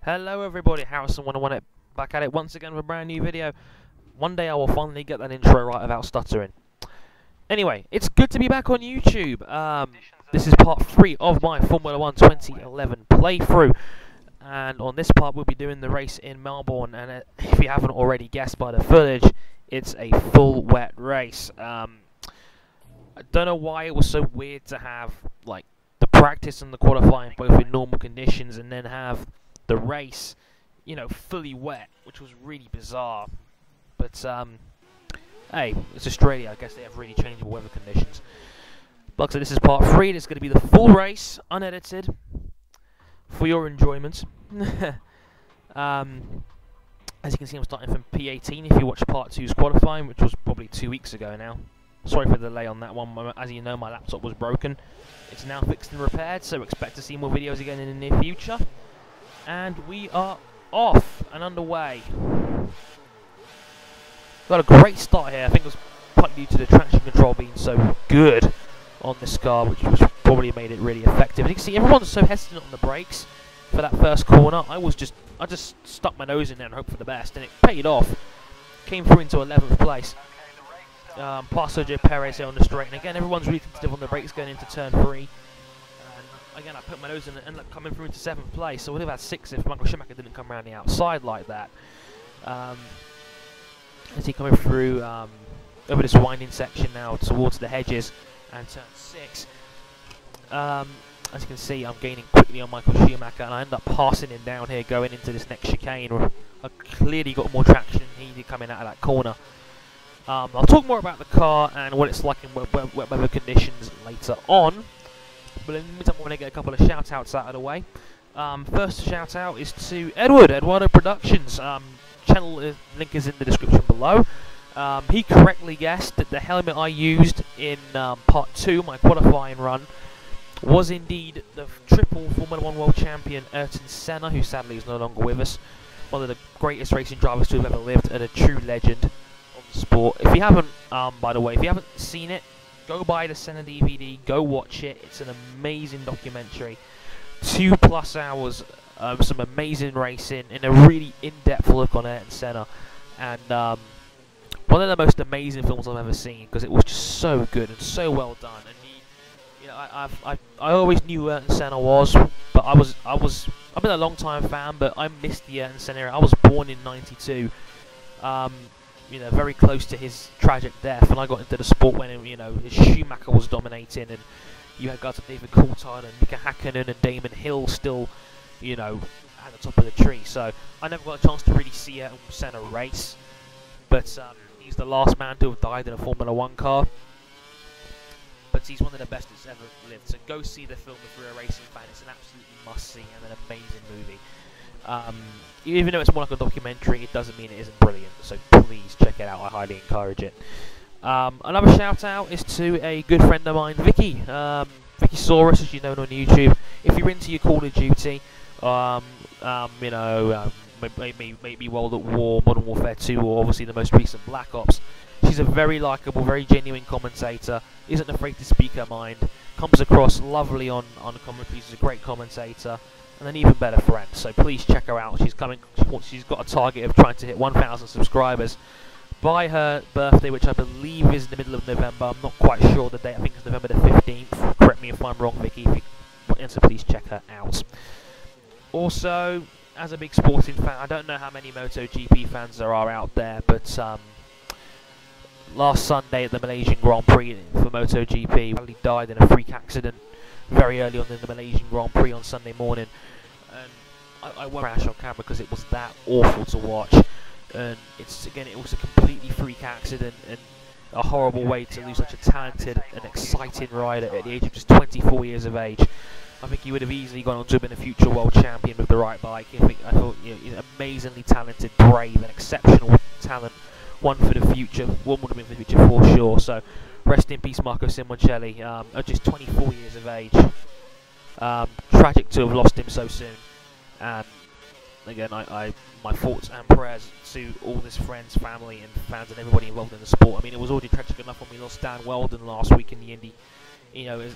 Hello everybody, Harrison101 back at it once again with a brand new video. One day I will finally get that intro right without stuttering. Anyway, it's good to be back on YouTube. This is part 3 of my Formula 1 2011 playthrough. And on this part we'll be doing the race in Melbourne, and if you haven't already guessed by the footage, it's a full wet race. I don't know why it was so weird to have like the practice and the qualifying both in normal conditions and then have the race, you know, fully wet, which was really bizarre. But hey, it's Australia. I guess they have really changeable weather conditions. But like I said, this is part 3. This is going to be the full race, unedited, for your enjoyment. As you can see, I'm starting from P18. If you watch part 2's qualifying, which was probably 2 weeks ago now. Sorry for the delay on that one. As you know, my laptop was broken. It's now fixed and repaired, so expect to see more videos again in the near future. And we are off and underway. Got a great start here. I think it was partly due to the traction control being so good on this car, which probably made it really effective. And you can see everyone's so hesitant on the brakes for that first corner. I just stuck my nose in there and hoped for the best, and it paid off. Came through into 11th place. Past Sergio Perez here on the straight, and again everyone's really tentative on the brakes going into turn 3. Again, I put my nose in it and ended up coming through into 7th place, so I would have had 6th if Michael Schumacher didn't come around the outside like that. As he coming through over this winding section now towards the hedges and turn 6. As you can see, I'm gaining quickly on Michael Schumacher, and I end up passing him down here going into this next chicane where I clearly got more traction than he did coming out of that corner. I'll talk more about the car and what it's like in wet weather conditions later on. But in the meantime, I want to get a couple of shout-outs out of the way. First shout-out is to Eduardo Productions. Channel link is in the description below. He correctly guessed that the helmet I used in part 2, my qualifying run, was indeed the triple Formula 1 World Champion Ayrton Senna, who sadly is no longer with us. One of the greatest racing drivers to have ever lived, and a true legend of the sport. If you haven't, by the way, if you haven't seen it, go buy the Senna DVD, go watch it. It's an amazing documentary. 2+ hours of some amazing racing and a really in-depth look on Ayrton Senna. And one of the most amazing films I've ever seen, because it was just so good and so well done. And you know, I always knew who Ayrton Senna was, but I've been a long time fan, but I missed the Ayrton Senna era. I was born in '92. You know, very close to his tragic death, and I got into the sport when, you know, Schumacher was dominating, and you had guys like David Coulthard and Mika Hakkinen and Damon Hill still, you know, at the top of the tree. So I never got a chance to really see Ayrton Senna race, but he's the last man to have died in a Formula 1 car. But he's one of the best that's ever lived. So go see the film if you're a racing fan. It's an absolutely must-see and an amazing movie. Even though it's more like a documentary, it doesn't mean it isn't brilliant, so please check it out. I highly encourage it. Another shout out is to a good friend of mine, Vicky. Vicky Saurus, as you know on YouTube. If you're into your Call of Duty, you know, maybe World at War, Modern Warfare 2, or obviously the most recent Black Ops, she's a very likeable, very genuine commentator, isn't afraid to speak her mind, comes across lovely on commentary. She's a great commentator and an even better friend, so please check her out. She's got a target of trying to hit 1,000 subscribers by her birthday, which I believe is in the middle of November. I'm not quite sure the date. I think it's November the 15th. Correct me if I'm wrong, Vicky. So please check her out. Also, as a big sporting fan, I don't know how many MotoGP fans there are out there, but last Sunday at the Malaysian Grand Prix for MotoGP, he died in a freak accident very early on in the Malaysian Grand Prix on Sunday morning, and I won't crash on camera because it was that awful to watch. And it was a completely freak accident and a horrible way to lose such a talented and exciting rider at the age of just 24 years of age. I think he would have easily gone on to have been a future world champion with the right bike. I thought, you know, he's amazingly talented, brave, and exceptional talent. One for the future, one would have been for the future for sure. So rest in peace, Marco Simoncelli, at just 24 years of age. Tragic to have lost him so soon. And again, my thoughts and prayers to all his friends, family, and fans, and everybody involved in the sport. I mean, it was already tragic enough when we lost Dan Weldon last week in the Indy. You know, as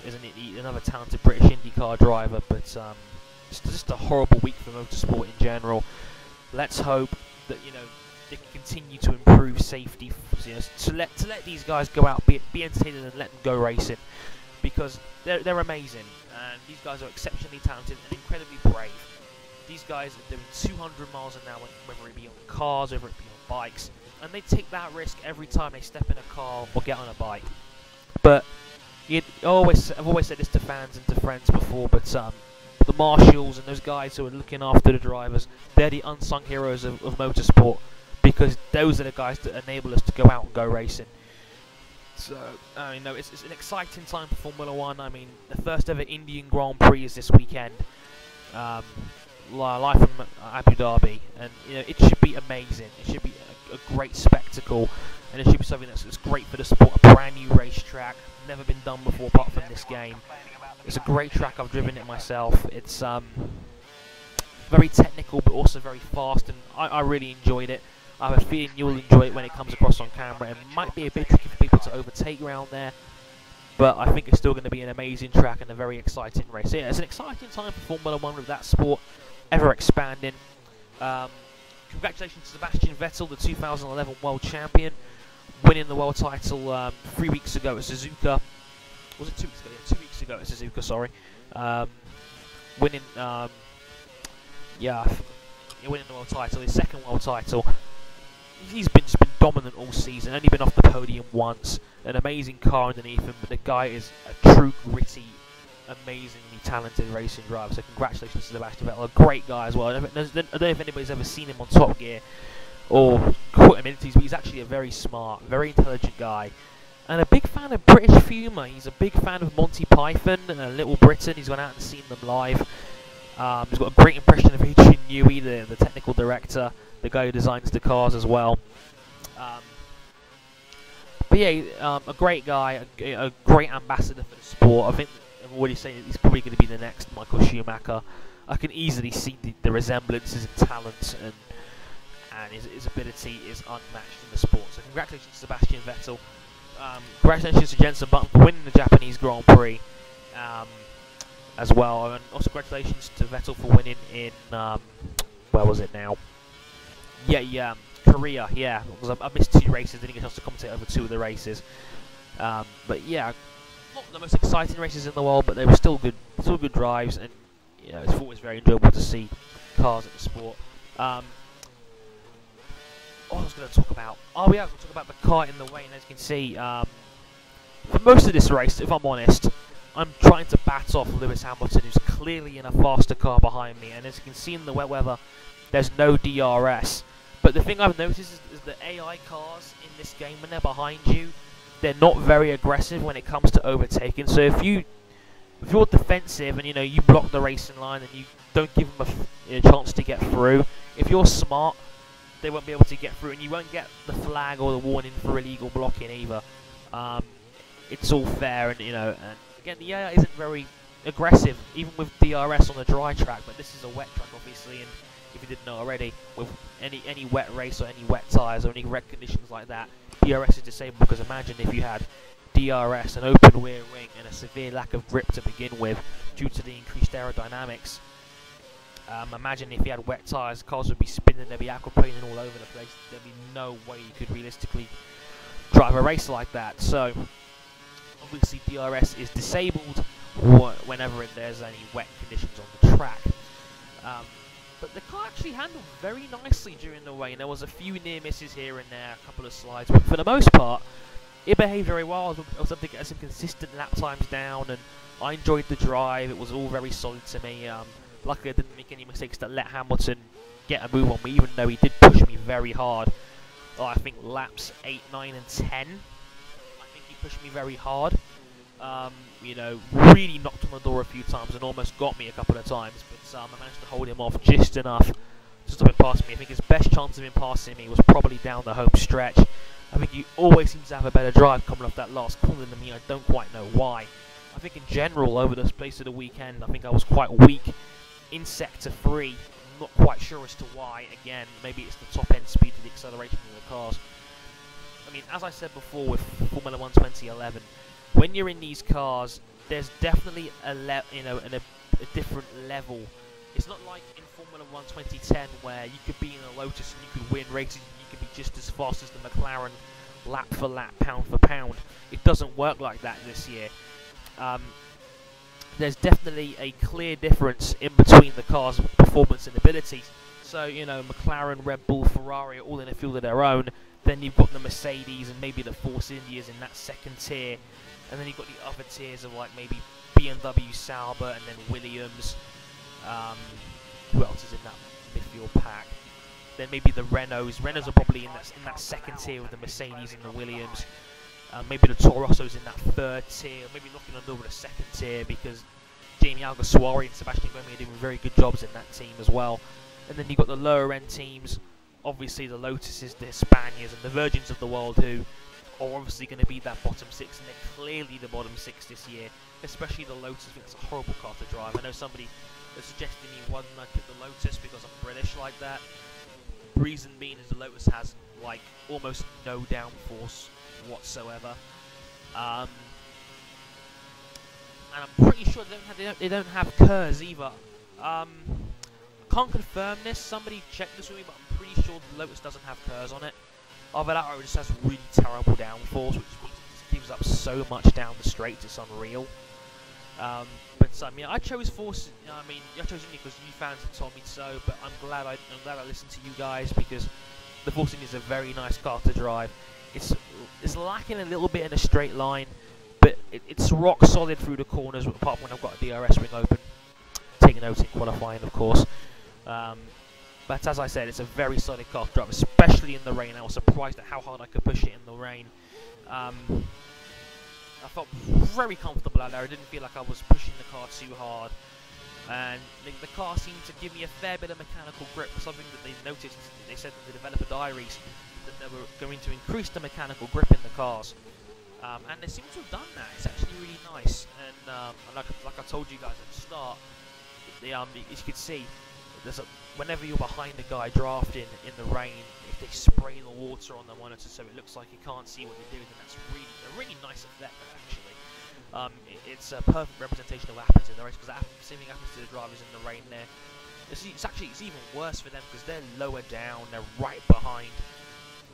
another talented British IndyCar driver, but it's just a horrible week for motorsport in general. general. Let's hope that, you know, they can continue to improve safety, you know, to let these guys go out, be entertaining, and let them go racing, because they're amazing, and these guys are exceptionally talented and incredibly brave. These guys are doing 200 miles an hour, whether it be on cars, whether it be on bikes, and they take that risk every time they step in a car or get on a bike. But I've always said this to fans and to friends before, but the marshals and those guys who are looking after the drivers, they're the unsung heroes of motorsport, because those are the guys that enable us to go out and go racing. So, I mean, no, it's an exciting time for Formula 1. I mean, the first ever Indian Grand Prix is this weekend, live from Abu Dhabi, and you know, it should be amazing. It should be a great spectacle, and it should be something that's great for the sport. A brand new racetrack, never been done before apart from this game. It's a great track. I've driven it myself. It's very technical, but also very fast, and I really enjoyed it. I have a feeling you'll enjoy it when it comes across on camera. It might be a bit tricky for people to overtake around there, but I think it's still going to be an amazing track and a very exciting race. So yeah, it's an exciting time for Formula 1 with that sport ever expanding. Congratulations to Sebastian Vettel, the 2011 World Champion, winning the world title 3 weeks ago at Suzuka. Was it 2 weeks ago? Yeah, 2 weeks ago at Suzuka, sorry. Winning, winning the world title, his second world title. He's just been dominant all season, only been off the podium once. An amazing car underneath him, but the guy is a true gritty, amazingly talented racing driver. So congratulations to Sebastian Vettel, a great guy as well. I don't know if anybody's ever seen him on Top Gear or caught him in interviews, but he's actually a very smart, very intelligent guy, and a big fan of British humour. He's a big fan of Monty Python and Little Britain. He's gone out and seen them live. He's got a great impression of Adrian Newey, the technical director, the guy who designs the cars as well. But yeah, a great guy, a great ambassador for the sport. I think I've already said he's probably going to be the next Michael Schumacher. I can easily see the resemblances in talent, and his ability is unmatched in the sport. So congratulations to Sebastian Vettel. Congratulations to Jenson Button for winning the Japanese Grand Prix as well. And also congratulations to Vettel for winning in, where was it now? Korea, yeah. Because I missed 2 races, didn't get a chance to commentate over 2 of the races. But yeah, not the most exciting races in the world, but they were still good drives, and you know, it's always very enjoyable to see cars in the sport. What I was going to talk about? Oh yeah, I was going to talk about the car in the way, and as you can see, for most of this race, if I'm honest, I'm trying to bat off Lewis Hamilton, who's clearly in a faster car behind me, and as you can see in the wet weather, there's no DRS. But the thing I've noticed is the AI cars in this game, when they're behind you, they're not very aggressive when it comes to overtaking. So if you're defensive and you know you block the racing line and you don't give them a chance to get through, if you're smart, they won't be able to get through, and you won't get the flag or the warning for illegal blocking either. It's all fair, and you know, and again, the AI isn't very aggressive, even with DRS on the dry track. But this is a wet track, obviously, and if you didn't know already, with any wet race or any wet tyres or any red conditions like that, DRS is disabled. Because imagine if you had DRS, an open rear wing, and a severe lack of grip to begin with due to the increased aerodynamics. Imagine if you had wet tyres, cars would be spinning, they'd be aquaplaning all over the place. There'd be no way you could realistically drive a race like that. So, obviously DRS is disabled whenever there's any wet conditions on the track. But the car actually handled very nicely during the rain. There was a few near misses here and there, a couple of slides, but for the most part, it behaved very well. I was able to get some consistent lap times down, and I enjoyed the drive. It was all very solid to me. Luckily, I didn't make any mistakes that let Hamilton get a move on me, even though he did push me very hard. I think laps 8, 9, and 10. I think he pushed me very hard. You know, really knocked on the door a few times and almost got me a couple of times, but I managed to hold him off just enough to stop him passing me. I think his best chance of him passing me was probably down the home stretch. I think he always seems to have a better drive coming off that last corner than me. I don't quite know why. I think in general, over the space of the weekend, I think I was quite weak in Sector 3. I'm not quite sure as to why. Again, maybe it's the top end speed of the acceleration of the cars. I mean, as I said before with Formula 1 2011, when you're in these cars, there's definitely a different level It's not like in Formula 1 2010 where you could be in a Lotus and you could win races and you could be just as fast as the McLaren lap for lap, pound for pound. It doesn't work like that this year. There's definitely a clear difference in between the cars' performance and abilities. So, you know, McLaren, Red Bull, Ferrari are all in a field of their own. Then you've got the Mercedes and maybe the Force Indias in that second tier. And then you've got the other tiers of like maybe BMW, Sauber, and then Williams. Who else is in that midfield pack? Then maybe the Renaults. Renaults are probably in that second tier with the Mercedes and the Williams. Maybe the Toro Rosso's in that third tier. Maybe looking under the second tier because Jamie Alguersuari and Sebastian Buemi are doing very good jobs in that team as well. And then you've got the lower end teams. Obviously the Lotuses, the Hispanias, and the Virgins of the world who are obviously going to be that bottom six, and they're clearly the bottom six this year. Especially the Lotus. I think it's a horrible car to drive. I know somebody has suggested me one I pick the Lotus because I'm British like that. Reason being is the Lotus has like almost no downforce whatsoever, and I'm pretty sure they don't have KERS either. Can't confirm this. Somebody checked this with me, but I'm pretty sure the Lotus doesn't have KERS on it. Other than that, it just has really terrible downforce, which means it just gives up so much down the straights. It's unreal. But yeah, I chose Force. I mean, I chose it because you fans have told me so. But I'm glad I listened to you guys because the Force is a very nice car to drive. It's lacking a little bit in a straight line, but it's rock solid through the corners. Apart from when I've got a DRS ring open, taking notes in qualifying, of course. But as I said, it's a very solid car to drive, especially in the rain. I was surprised at how hard I could push it in the rain. I felt very comfortable out there. I didn't feel like I was pushing the car too hard. And the car seemed to give me a fair bit of mechanical grip, something that they noticed. They said in the developer diaries that they were going to increase the mechanical grip in the cars. And they seem to have done that. It's actually really nice. And like I told you guys at the start, as you can see, whenever you're behind a guy drafting in the rain, if they spray the water on the monitor so it looks like you can't see what they're doing, then that's a really nice effect, actually. It's a perfect representation of what happens in the race, because the same thing happens to the drivers in the rain there. It's even worse for them because they're lower down, they're right behind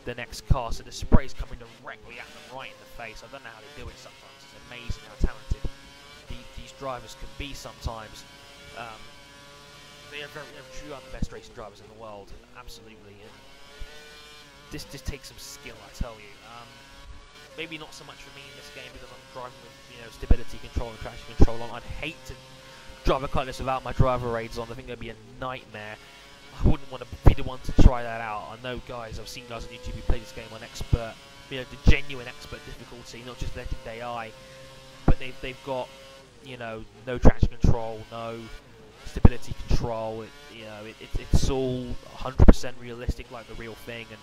the next car, so the spray's coming directly at them right in the face. I don't know how they do it sometimes. It's amazing how talented these drivers can be sometimes. They are true are the best racing drivers in the world, absolutely. And this just takes some skill, I tell you. Maybe not so much for me in this game because I'm driving with stability control and traction control on. I'd hate to drive a car like this without my driver aids on. I think that'd be a nightmare. I wouldn't want to be the one to try that out. I know guys, I've seen guys on YouTube who play this game on expert, the genuine expert difficulty, not just Legend AI, but they've got no traction control, no stability control. It's all 100% realistic, like the real thing, and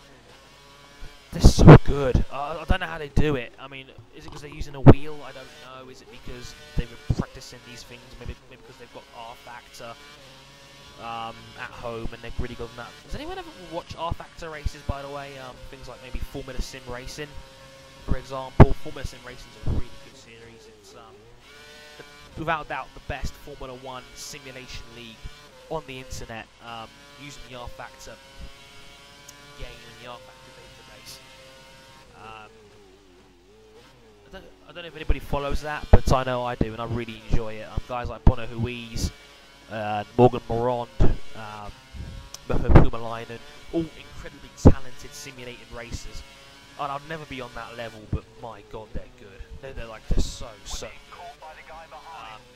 they're so good. I don't know how they do it. I mean, is it because they're using a wheel? I don't know. Is it because they've been practicing these things? Maybe because they've got R Factor at home and they're really good on that. Does anyone ever watch R Factor races, by the way? Things like maybe Formula Sim Racing, for example. Formula Sim Racing is a really good series. It's without doubt the best Formula 1 simulation league on the internet, using the R Factor game and the R Factor database. I don't know if anybody follows that, but I know I do, and I really enjoy it. Guys like Bono Huiz, Morgan Morand, Pumalainen, all incredibly talented simulated racers. And I'll never be on that level, but my god, they're good. They're so good.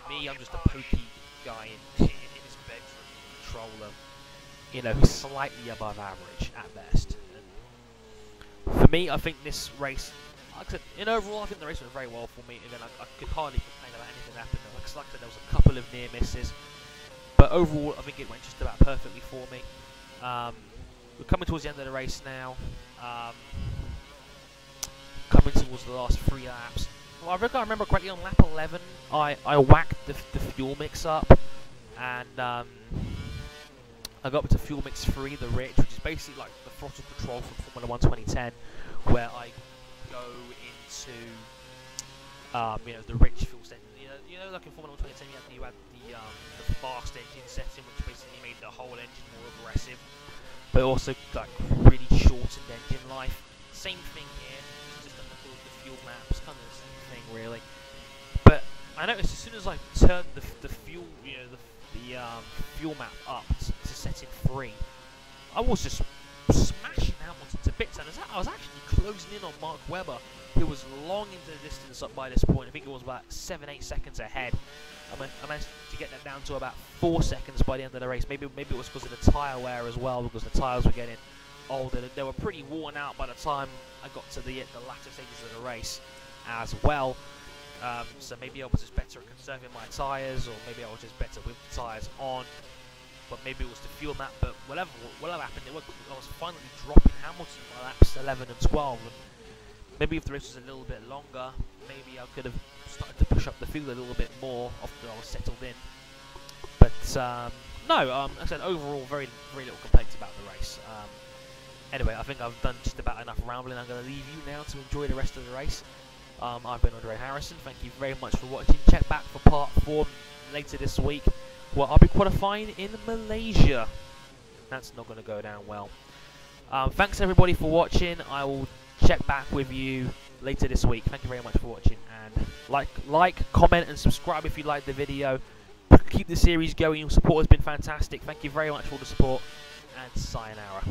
Me, I'm just a pokey guy in his bedroom controller, who's slightly above average at best. And for me, I think this race, like I said, overall, I think the race went very well for me. Again, I could hardly complain about anything that happened. Like I said, there was a couple of near misses, but overall, I think it went just about perfectly for me. We're coming towards the end of the race now. Coming towards the last 3 laps. Well, I remember correctly, on lap 11, I whacked the fuel mix up, and I got up to fuel mix 3, the rich, which is basically like the throttle control from Formula 1 2010, where I go into You know, the rich fuel setting. You know, like in Formula 1 2010, you had the fast engine setting, which basically made the whole engine more aggressive, but also like really shortened engine life. Same thing here, just like the fuel maps, kind of the same thing really. But I noticed as soon as I turned the fuel, you know, the fuel map up to setting 3, I was just smashing Hamilton to bits, and I was actually closing in on Mark Webber, who was long into the distance up by this point. I think it was about 7-8 seconds ahead. I managed to get that down to about 4 seconds by the end of the race. Maybe it was because of the tyre wear as well, because the tyres were getting older. They were pretty worn out by the time I got to the latter stages of the race as well. So maybe I was just better at conserving my tyres, or maybe I was just better with the tyres on. But maybe it was the fuel map. But whatever happened, I was finally dropping Hamilton by laps 11 and 12. And maybe if the race was a little bit longer, maybe I could have started to push up the field a little bit more after I was settled in. But no, like I said, overall, very little complaints about the race. Anyway, I think I've done just about enough rambling. I'm going to leave you now to enjoy the rest of the race. I've been Andre Harrison. Thank you very much for watching. Check back for part 4 later this week, where I'll be qualifying in Malaysia. That's not going to go down well. Thanks everybody for watching. I will check back with you later this week. Thank you very much for watching, and like, comment, and subscribe if you liked the video. Keep the series going. Your support has been fantastic. Thank you very much for all the support, and sayonara.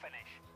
finish.